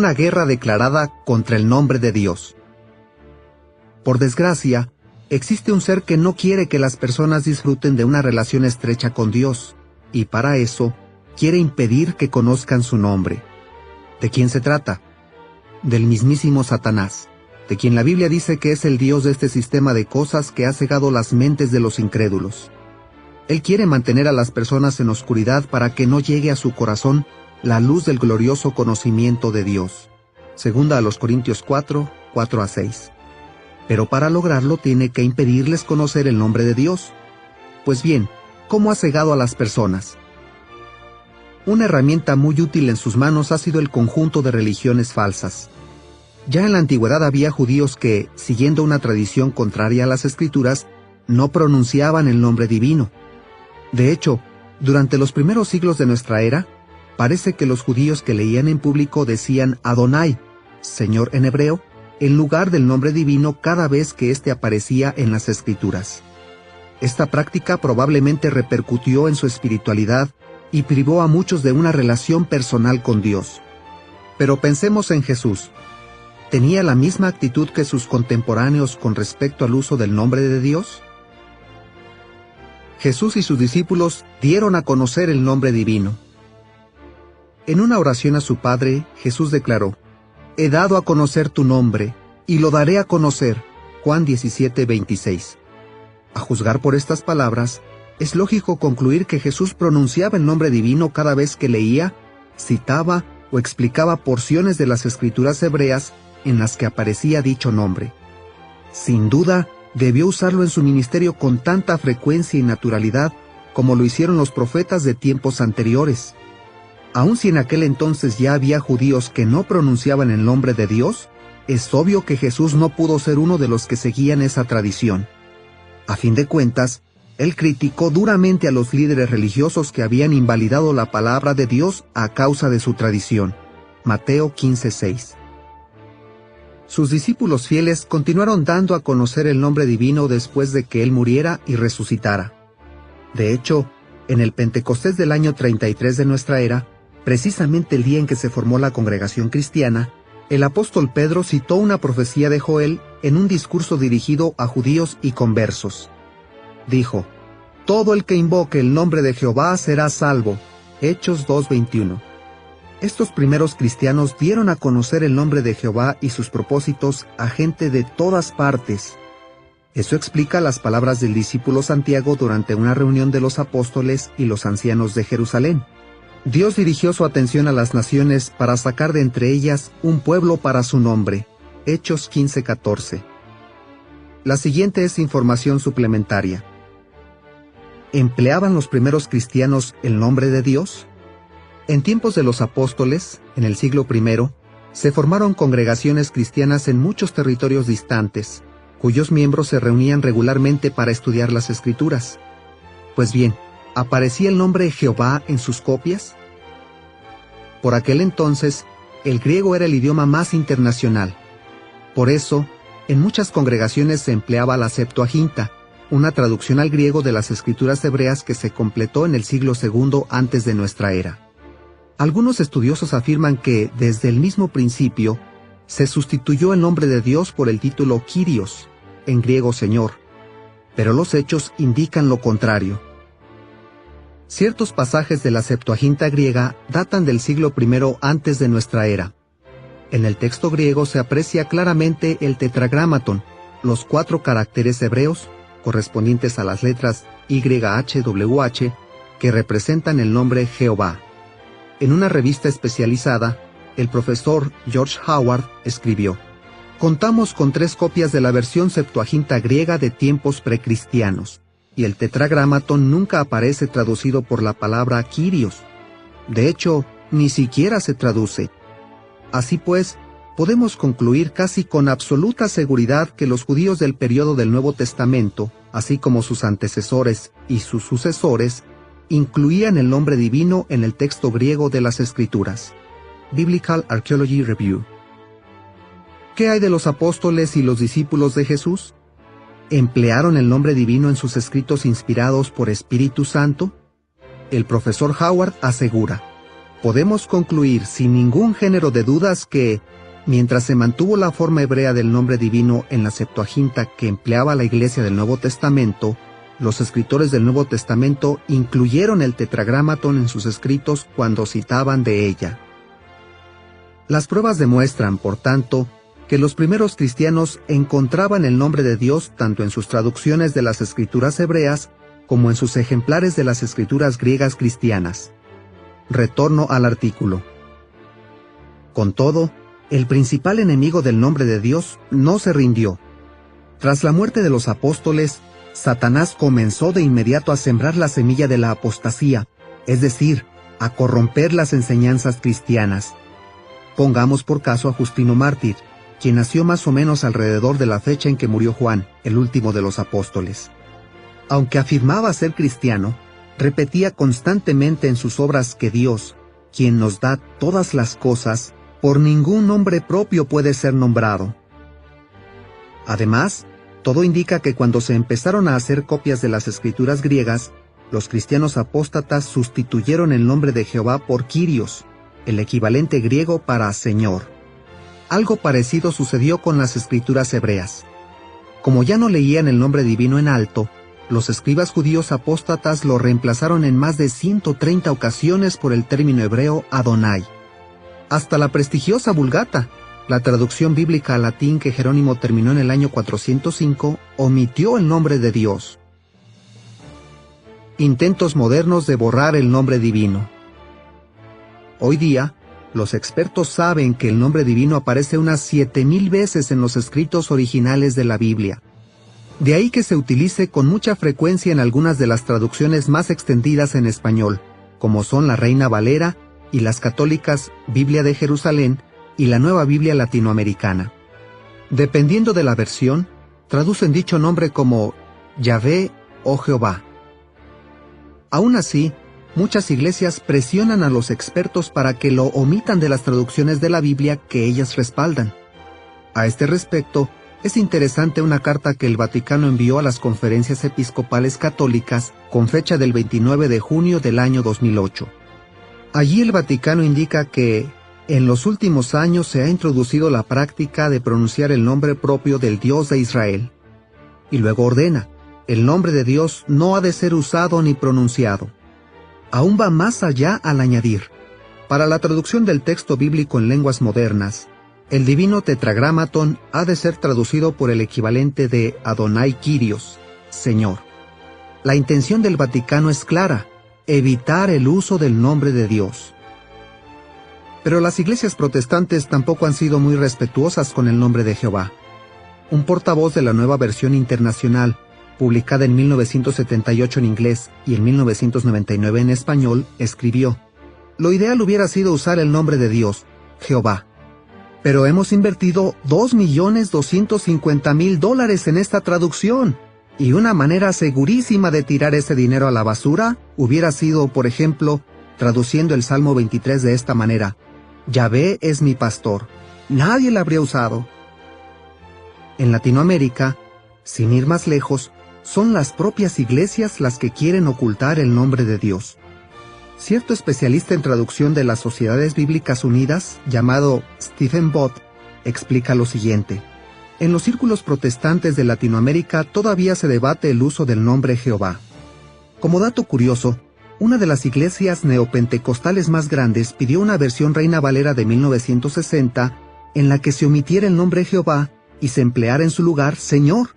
una guerra declarada contra el nombre de Dios. Por desgracia, existe un ser que no quiere que las personas disfruten de una relación estrecha con Dios, y para eso, quiere impedir que conozcan su nombre. ¿De quién se trata? Del mismísimo Satanás, de quien la Biblia dice que es el Dios de este sistema de cosas que ha cegado las mentes de los incrédulos. Él quiere mantener a las personas en oscuridad para que no llegue a su corazón la luz del glorioso conocimiento de Dios. Segunda a los Corintios 4, 4-6. Pero para lograrlo tiene que impedirles conocer el nombre de Dios. Pues bien, ¿cómo ha cegado a las personas? Una herramienta muy útil en sus manos ha sido el conjunto de religiones falsas. Ya en la antigüedad había judíos que, siguiendo una tradición contraria a las Escrituras, no pronunciaban el nombre divino. De hecho, durante los primeros siglos de nuestra era, parece que los judíos que leían en público decían Adonai, Señor en hebreo, en lugar del nombre divino cada vez que éste aparecía en las Escrituras. Esta práctica probablemente repercutió en su espiritualidad y privó a muchos de una relación personal con Dios. Pero pensemos en Jesús. ¿Tenía la misma actitud que sus contemporáneos con respecto al uso del nombre de Dios? Jesús y sus discípulos dieron a conocer el nombre divino. En una oración a su Padre, Jesús declaró: «He dado a conocer tu nombre, y lo daré a conocer». Juan 17:26. A juzgar por estas palabras, es lógico concluir que Jesús pronunciaba el nombre divino cada vez que leía, citaba o explicaba porciones de las Escrituras hebreas en las que aparecía dicho nombre. Sin duda, debió usarlo en su ministerio con tanta frecuencia y naturalidad como lo hicieron los profetas de tiempos anteriores. Aun si en aquel entonces ya había judíos que no pronunciaban el nombre de Dios, es obvio que Jesús no pudo ser uno de los que seguían esa tradición. A fin de cuentas, él criticó duramente a los líderes religiosos que habían invalidado la palabra de Dios a causa de su tradición. Mateo 15:6. Sus discípulos fieles continuaron dando a conocer el nombre divino después de que él muriera y resucitara. De hecho, en el Pentecostés del año 33 de nuestra era, precisamente el día en que se formó la congregación cristiana, el apóstol Pedro citó una profecía de Joel en un discurso dirigido a judíos y conversos. Dijo: «Todo el que invoque el nombre de Jehová será salvo». Hechos 2:21. Estos primeros cristianos dieron a conocer el nombre de Jehová y sus propósitos a gente de todas partes. Eso explica las palabras del discípulo Santiago durante una reunión de los apóstoles y los ancianos de Jerusalén. Dios dirigió su atención a las naciones para sacar de entre ellas un pueblo para su nombre. Hechos 15:14. La siguiente es información suplementaria. ¿Empleaban los primeros cristianos el nombre de Dios? En tiempos de los apóstoles, en el siglo I, se formaron congregaciones cristianas en muchos territorios distantes, cuyos miembros se reunían regularmente para estudiar las Escrituras. Pues bien, ¿aparecía el nombre Jehová en sus copias? Por aquel entonces, el griego era el idioma más internacional. Por eso, en muchas congregaciones se empleaba la Septuaginta, una traducción al griego de las Escrituras hebreas que se completó en el siglo II antes de nuestra era. Algunos estudiosos afirman que, desde el mismo principio, se sustituyó el nombre de Dios por el título Kyrios, en griego Señor, pero los hechos indican lo contrario. Ciertos pasajes de la Septuaginta griega datan del siglo I antes de nuestra era. En el texto griego se aprecia claramente el tetragramaton, los 4 caracteres hebreos, correspondientes a las letras YHWH, que representan el nombre Jehová. En una revista especializada, el profesor George Howard escribió: «Contamos con 3 copias de la versión Septuaginta griega de tiempos precristianos, y el tetragramaton nunca aparece traducido por la palabra Kyrios. De hecho, ni siquiera se traduce. Así pues, podemos concluir casi con absoluta seguridad que los judíos del período del Nuevo Testamento, así como sus antecesores y sus sucesores, incluían el nombre divino en el texto griego de las Escrituras». Biblical Archaeology Review. ¿Qué hay de los apóstoles y los discípulos de Jesús? ¿Emplearon el nombre divino en sus escritos inspirados por Espíritu Santo? El profesor Howard asegura: podemos concluir sin ningún género de dudas que, mientras se mantuvo la forma hebrea del nombre divino en la Septuaginta que empleaba la Iglesia del Nuevo Testamento, los escritores del Nuevo Testamento incluyeron el Tetragrámaton en sus escritos cuando citaban de ella. Las pruebas demuestran, por tanto, que los primeros cristianos encontraban el nombre de Dios tanto en sus traducciones de las escrituras hebreas como en sus ejemplares de las escrituras griegas cristianas. Retorno al artículo. Con todo, el principal enemigo del nombre de Dios no se rindió. Tras la muerte de los apóstoles, Satanás comenzó de inmediato a sembrar la semilla de la apostasía, es decir, a corromper las enseñanzas cristianas. Pongamos por caso a Justino Mártir, quien nació más o menos alrededor de la fecha en que murió Juan, el último de los apóstoles. Aunque afirmaba ser cristiano, repetía constantemente en sus obras que Dios, quien nos da todas las cosas, por ningún nombre propio puede ser nombrado. Además, todo indica que cuando se empezaron a hacer copias de las escrituras griegas, los cristianos apóstatas sustituyeron el nombre de Jehová por Kyrios, el equivalente griego para Señor. Algo parecido sucedió con las escrituras hebreas. Como ya no leían el nombre divino en alto, los escribas judíos apóstatas lo reemplazaron en más de 130 ocasiones por el término hebreo Adonai. Hasta la prestigiosa Vulgata, la traducción bíblica al latín que Jerónimo terminó en el año 405, omitió el nombre de Dios. Intentos modernos de borrar el nombre divino. Hoy día, los expertos saben que el nombre divino aparece unas 7000 veces en los escritos originales de la Biblia. De ahí que se utilice con mucha frecuencia en algunas de las traducciones más extendidas en español, como son la Reina Valera y las católicas Biblia de Jerusalén y la Nueva Biblia Latinoamericana. Dependiendo de la versión, traducen dicho nombre como Yahvé o Jehová. Aún así, muchas iglesias presionan a los expertos para que lo omitan de las traducciones de la Biblia que ellas respaldan. A este respecto, es interesante una carta que el Vaticano envió a las conferencias episcopales católicas con fecha del 29 de junio del año 2008. Allí el Vaticano indica que en los últimos años se ha introducido la práctica de pronunciar el nombre propio del Dios de Israel. Y luego ordena, el nombre de Dios no ha de ser usado ni pronunciado. Aún va más allá al añadir, para la traducción del texto bíblico en lenguas modernas, el divino Tetragrámaton ha de ser traducido por el equivalente de Adonai Kyrios, Señor. La intención del Vaticano es clara, evitar el uso del nombre de Dios. Pero las iglesias protestantes tampoco han sido muy respetuosas con el nombre de Jehová. Un portavoz de la Nueva Versión Internacional, publicada en 1978 en inglés y en 1999 en español, escribió: lo ideal hubiera sido usar el nombre de Dios, Jehová. Pero hemos invertido $2.250.000 en esta traducción, y una manera segurísima de tirar ese dinero a la basura hubiera sido, por ejemplo, traduciendo el Salmo 23 de esta manera: Yahvé es mi pastor. Nadie la habría usado. En Latinoamérica, sin ir más lejos, son las propias iglesias las que quieren ocultar el nombre de Dios. Cierto especialista en traducción de las Sociedades Bíblicas Unidas, llamado Stephen Bott, explica lo siguiente: en los círculos protestantes de Latinoamérica todavía se debate el uso del nombre Jehová. Como dato curioso, una de las iglesias neopentecostales más grandes pidió una versión Reina Valera de 1960 en la que se omitiera el nombre Jehová y se empleara en su lugar Señor.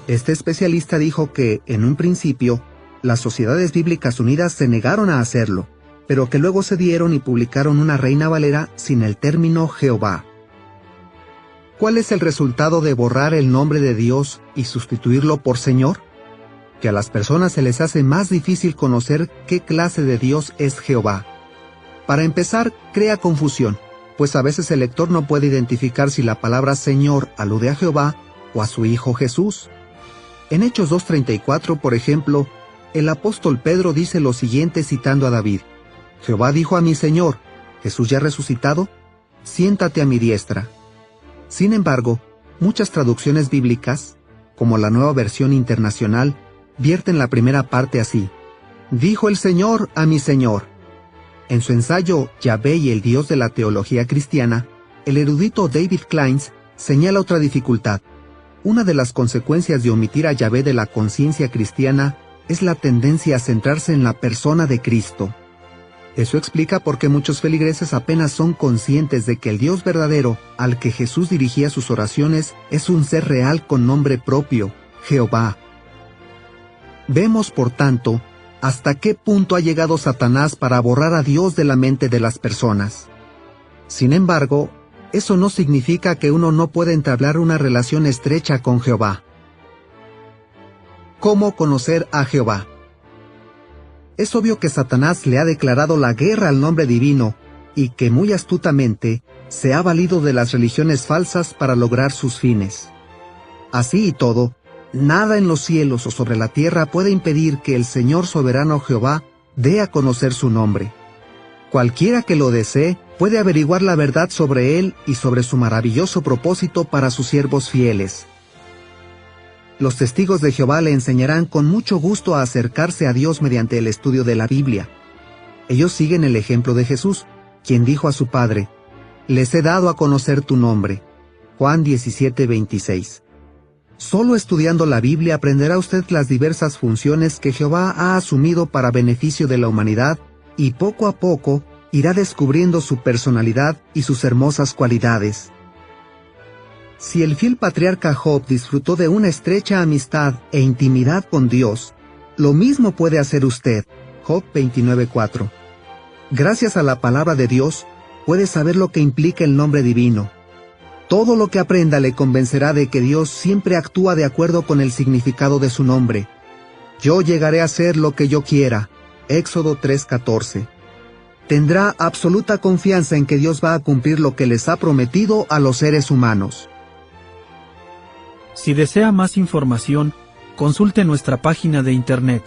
Este especialista dijo que, en un principio, las Sociedades Bíblicas Unidas se negaron a hacerlo, pero que luego cedieron y publicaron una Reina Valera sin el término Jehová. ¿Cuál es el resultado de borrar el nombre de Dios y sustituirlo por Señor? Que a las personas se les hace más difícil conocer qué clase de Dios es Jehová. Para empezar, crea confusión, pues a veces el lector no puede identificar si la palabra Señor alude a Jehová o a su Hijo Jesús. En Hechos 2:34, por ejemplo, el apóstol Pedro dice lo siguiente citando a David: Jehová dijo a mi Señor, Jesús ya resucitado, siéntate a mi diestra. Sin embargo, muchas traducciones bíblicas, como la Nueva Versión Internacional, vierten la primera parte así: dijo el Señor a mi Señor. En su ensayo Yahvé y el Dios de la teología cristiana, el erudito David Kleins señala otra dificultad. Una de las consecuencias de omitir a Yahvé de la conciencia cristiana es la tendencia a centrarse en la persona de Cristo. Eso explica por qué muchos feligreses apenas son conscientes de que el Dios verdadero al que Jesús dirigía sus oraciones es un ser real con nombre propio, Jehová. Vemos, por tanto, hasta qué punto ha llegado Satanás para borrar a Dios de la mente de las personas. Sin embargo, eso no significa que uno no pueda entablar una relación estrecha con Jehová. ¿Cómo conocer a Jehová? Es obvio que Satanás le ha declarado la guerra al nombre divino y que muy astutamente se ha valido de las religiones falsas para lograr sus fines. Así y todo, nada en los cielos o sobre la tierra puede impedir que el Señor soberano Jehová dé a conocer su nombre. Cualquiera que lo desee puede averiguar la verdad sobre él y sobre su maravilloso propósito para sus siervos fieles. Los testigos de Jehová le enseñarán con mucho gusto a acercarse a Dios mediante el estudio de la Biblia. Ellos siguen el ejemplo de Jesús, quien dijo a su Padre: «Les he dado a conocer tu nombre». Juan 17:26. Solo estudiando la Biblia aprenderá usted las diversas funciones que Jehová ha asumido para beneficio de la humanidad y poco a poco irá descubriendo su personalidad y sus hermosas cualidades. Si el fiel patriarca Job disfrutó de una estrecha amistad e intimidad con Dios, lo mismo puede hacer usted. Job 29:4. Gracias a la palabra de Dios, puede saber lo que implica el nombre divino. Todo lo que aprenda le convencerá de que Dios siempre actúa de acuerdo con el significado de su nombre. Yo llegaré a hacer lo que yo quiera. Éxodo 3:14. Tendrá absoluta confianza en que Dios va a cumplir lo que les ha prometido a los seres humanos. Si desea más información, consulte nuestra página de internet